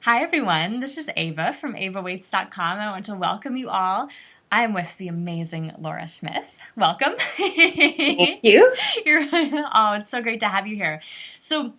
Hi everyone, this is Ava from avawaits.com. I want to welcome you all. I am with the amazing Laura Smith. Welcome. Thank you. Oh, it's so great to have you here. So,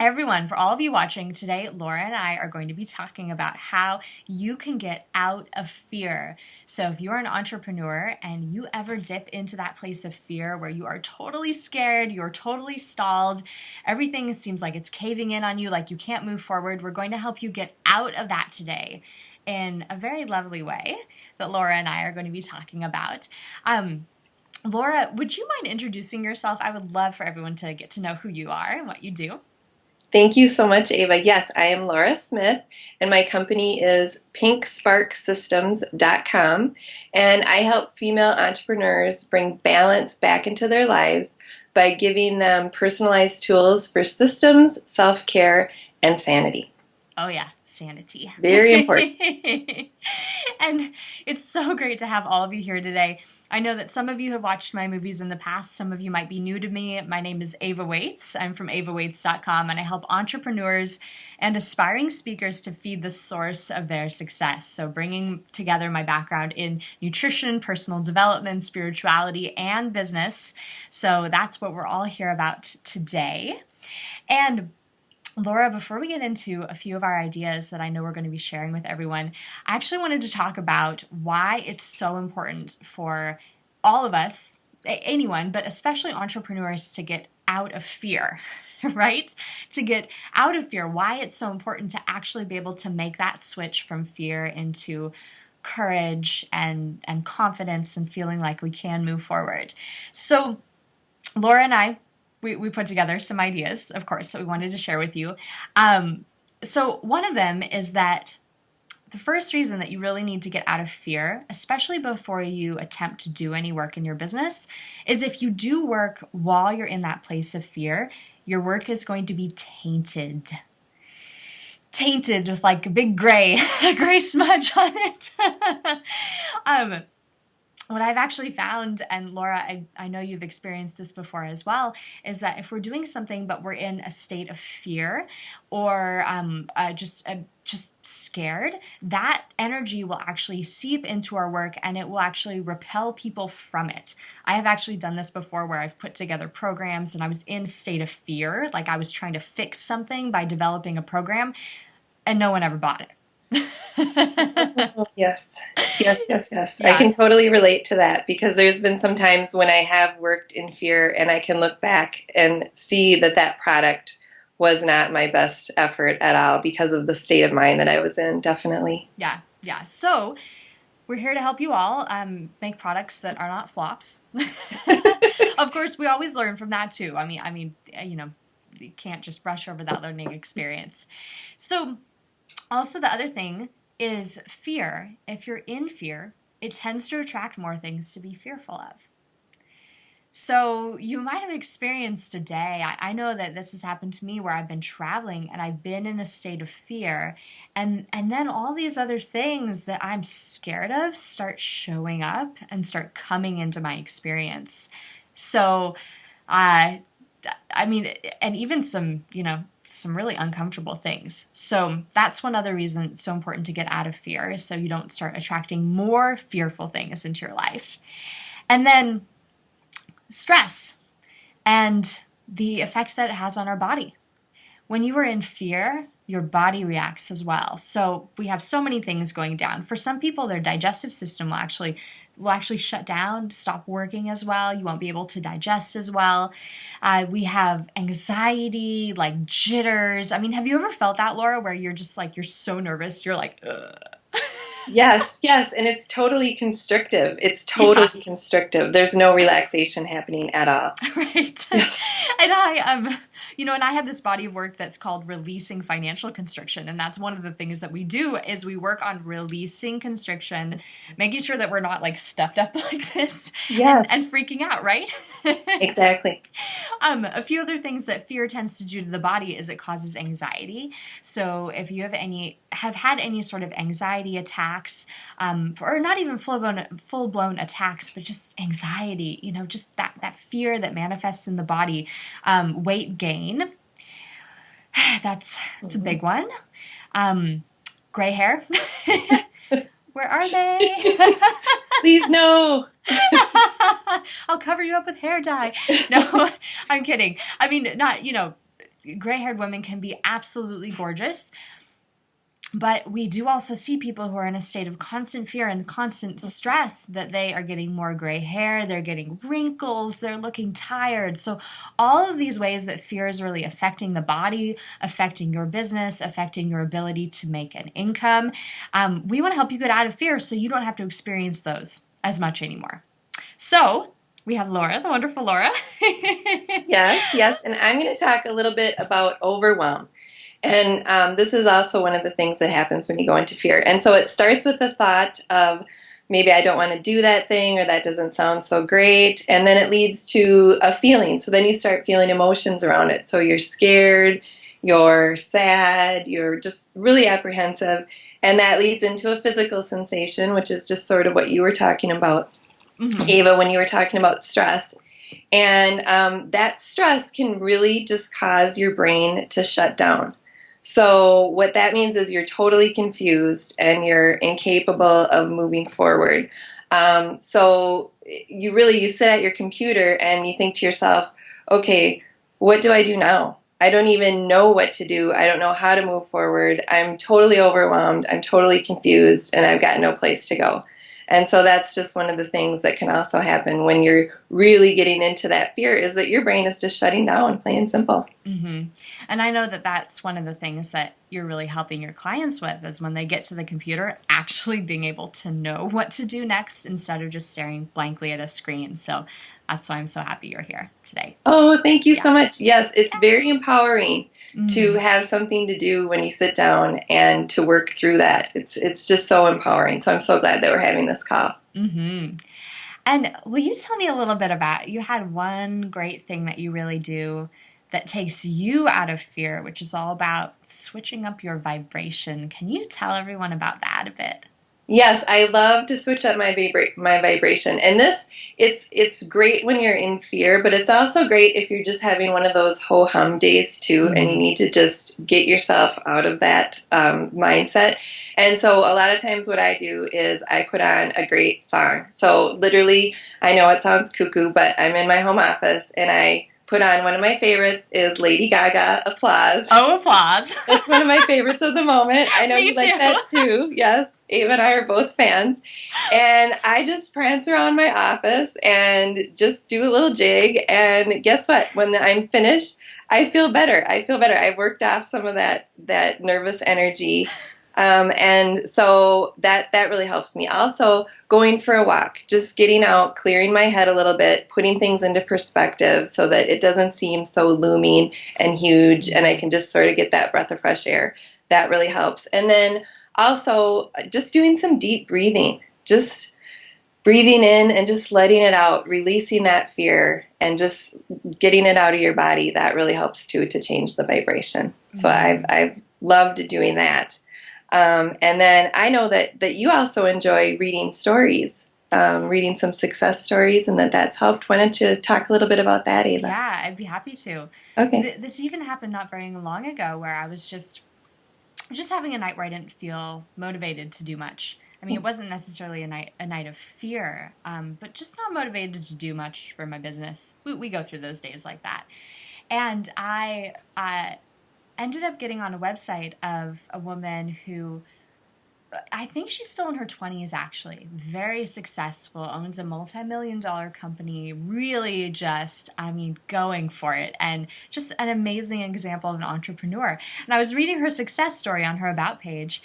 everyone, for all of you watching today, Laura and I are going to be talking about how you can get out of fear. So, if you're an entrepreneur and you ever dip into that place of fear where you are totally scared, you're totally stalled, everything seems like it's caving in on you, like you can't move forward, we're going to help you get out of that today in a very lovely way that Laura and I are going to be talking about. Laura, would you mind introducing yourself? I would love for everyone to get to know who you are and what you do. Thank you so much, Ava. Yes, I am Laura Smith, and my company is pinksparksystems.com, and I help female entrepreneurs bring balance back into their lives by giving them personalized tools for systems, self-care, and sanity. Oh, yeah, sanity. Very important. And it's so great to have all of you here today. I know that some of you have watched my movies in the past. Some of you might be new to me. My name is Ava Waits. I'm from avawaits.com, and I help entrepreneurs and aspiring speakers to feed the source of their success. So bringing together my background in nutrition, personal development, spirituality, and business. So that's what we're all here about today. And Laura, before we get into a few of our ideas that I know we're going to be sharing with everyone, I actually wanted to talk about why it's so important for all of us, anyone, but especially entrepreneurs, to get out of fear, right? To get out of fear, why it's so important to actually be able to make that switch from fear into courage and confidence and feeling like we can move forward. So, Laura and I, we put together some ideas, of course, that we wanted to share with you. So one of them is that the first reason that you really need to get out of fear, especially before you attempt to do any work in your business, is if you do work while you're in that place of fear, your work is going to be tainted. Tainted with like a big gray, a gray smudge on it. um, what I've actually found, and Laura, I know you've experienced this before as well, is that if we're doing something but we're in a state of fear or just scared, that energy will actually seep into our work and it will actually repel people from it. I have actually done this before where I've put together programs and I was in a state of fear, like I was trying to fix something by developing a program, and no one ever bought it. Yes, yes. I Yeah. can totally relate to that because there's been some times when I have worked in fear and I can look back and see that that product was not my best effort at all because of the state of mind that I was in, definitely. Yeah, yeah. So we're here to help you all make products that are not flops. Of course, we always learn from that too. You can't just brush over that learning experience. So, also the other thing is fear. If you're in fear, it tends to attract more things to be fearful of. So you might have experienced a day. I know that this has happened to me where I've been traveling and I've been in a state of fear, and then all these other things that I'm scared of start showing up and start coming into my experience. So, uh, I mean, and even some really uncomfortable things. So that's one other reason it's so important to get out of fear, so you don't start attracting more fearful things into your life. And then stress and the effect that it has on our body. When you are in fear, your body reacts as well. So we have so many things going down. For some people, their digestive system will actually shut down, stop working as well. You won't be able to digest as well. We have anxiety, like jitters. I mean, have you ever felt that, Laura, where you're just like, you're so nervous, you're like, ugh. Yes, and it's totally constrictive. It's Yeah. totally constrictive. There's no relaxation happening at all. Right. Yes. And and I have this body of work that's called releasing financial constriction. And that's one of the things that we do is we work on releasing constriction, making sure that we're not like stuffed up like this and Yes, freaking out, right? exactly. A few other things that fear tends to do to the body is it causes anxiety. So if you have had any sort of anxiety attacks, or not even full blown attacks, but just anxiety, just that fear that manifests in the body, weight gain. That's a big one. Gray hair. Where are they? Please no. I'll cover you up with hair dye. No, I'm kidding. I mean, not, gray-haired women can be absolutely gorgeous. But we do also see people who are in a state of constant fear and constant stress that they are getting more gray hair, they're getting wrinkles, they're looking tired. So all of these ways that fear is really affecting the body, affecting your business, affecting your ability to make an income, we want to help you get out of fear so you don't have to experience those as much anymore. So we have Laura, the wonderful Laura. Yes, yes. And I'm going to talk a little bit about overwhelm. And this is also one of the things that happens when you go into fear. And so it starts with the thought of maybe I don't want to do that thing, or that doesn't sound so great. And then it leads to a feeling. So then you start feeling emotions around it. So you're scared, you're sad, you're just really apprehensive. And that leads into a physical sensation, which is just sort of what you were talking about, Ava, when you were talking about stress. And that stress can really just cause your brain to shut down. So what that means is you're totally confused and you're incapable of moving forward. So you sit at your computer and you think to yourself, okay, what do I do now? I don't even know what to do. I don't know how to move forward. I'm totally overwhelmed. I'm totally confused, and I've got no place to go. And so that's just one of the things that can also happen when you're really getting into that fear, is that your brain is just shutting down, plain and simple. Mm-hmm. And I know that that's one of the things that you're really helping your clients with, is when they get to the computer, actually being able to know what to do next instead of just staring blankly at a screen. So that's why I'm so happy you're here today. Oh, thank you so much. Yes, it's very empowering to have something to do when you sit down and to work through that. It's just so empowering. So I'm so glad that we're having this call. Mm-hmm. And will you tell me a little bit about, you had one great thing that you really do that takes you out of fear, which is all about switching up your vibration. Can you tell everyone about that a bit? Yes, I love to switch up my vibration. And it's great when you're in fear, but it's also great if you're just having one of those ho-hum days too, and you need to just get yourself out of that mindset. And so a lot of times what I do is I put on a great song. So literally, I know it sounds cuckoo, but I'm in my home office and I put on, one of my favorites is Lady Gaga, Applause. Oh, Applause. That's one of my favorites of the moment. I know you like that too. Yes, Ava and I are both fans. And I just prance around my office and just do a little jig. And guess what? When I'm finished, I feel better. I've worked off some of that nervous energy. And so that really helps me. Also, going for a walk, just getting out, clearing my head a little bit, putting things into perspective so that it doesn't seem so looming and huge, and I can just sort of get that breath of fresh air. That really helps. And then also just doing some deep breathing, just breathing in and just letting it out, releasing that fear and just getting it out of your body. That really helps too, to change the vibration. So I've loved doing that. And then I know that you also enjoy reading stories, reading some success stories, and that's helped. Why don't you talk a little bit about that, Ava? Yeah, I'd be happy to. Okay. This even happened not very long ago, where I was just having a night where I didn't feel motivated to do much. I mean, it wasn't necessarily a night of fear, but just not motivated to do much for my business. We go through those days like that. And I ended up getting on a website of a woman who, I think she's still in her 20s actually, very successful, owns a multi-million-dollar company, really just, going for it, and just an amazing example of an entrepreneur. And I was reading her success story on her About page,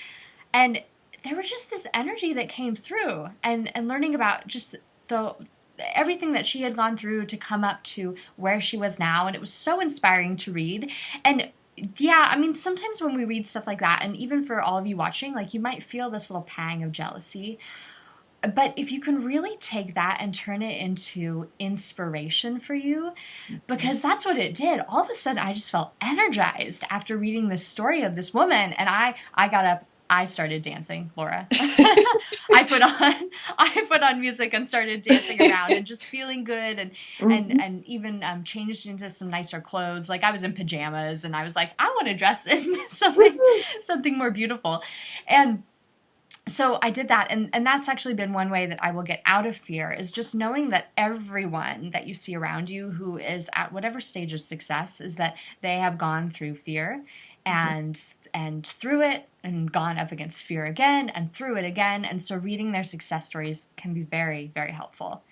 and there was just this energy that came through, and learning about just everything that she had gone through to come up to where she was now, and it was so inspiring to read. And yeah, sometimes when we read stuff like that, and even for all of you watching, like, you might feel this little pang of jealousy. But if you can really take that and turn it into inspiration for you, because that's what it did. All of a sudden, I just felt energized after reading this story of this woman, and I got up I started dancing, Laura. I put on music and started dancing around and just feeling good, and Mhm. and even changed into some nicer clothes. Like I was in pajamas and I was like, I want to dress in something more beautiful. And so I did that, and that's actually been one way that I will get out of fear, is just knowing that everyone that you see around you who is at whatever stage of success is that they have gone through fear, and through it and gone up against fear again and through it again. And so reading their success stories can be very, very helpful.